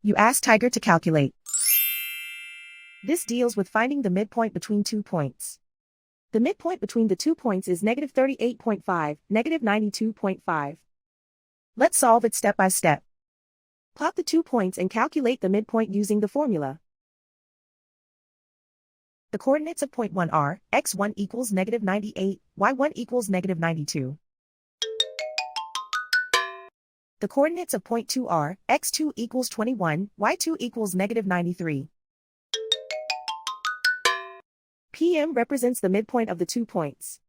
You ask Tiger to calculate. This deals with finding the midpoint between 2 points. The midpoint between the 2 points is negative 38.5, negative 92.5. Let's solve it step by step. Plot the 2 points and calculate the midpoint using the formula. The coordinates of point 1 are, x1 equals negative 98, y1 equals negative 92. The coordinates of point 2 are, x2 equals 21, y2 equals negative 93. PM represents the midpoint of the 2 points.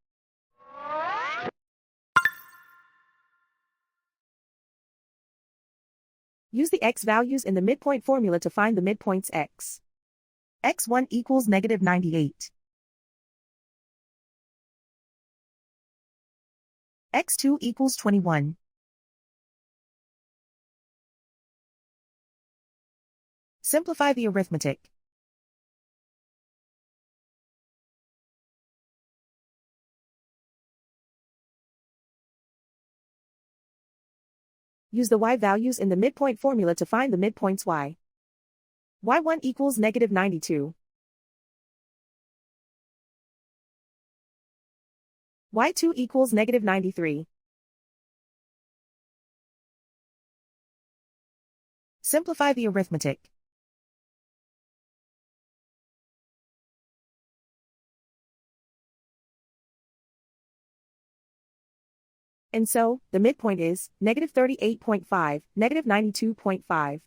Use the x values in the midpoint formula to find the midpoints x. x1 equals negative 98. x2 equals 21. Simplify the arithmetic. Use the y values in the midpoint formula to find the midpoints y. y1 equals negative 92. y2 equals negative 93. Simplify the arithmetic. And so, the midpoint is negative 38.5, negative 92.5.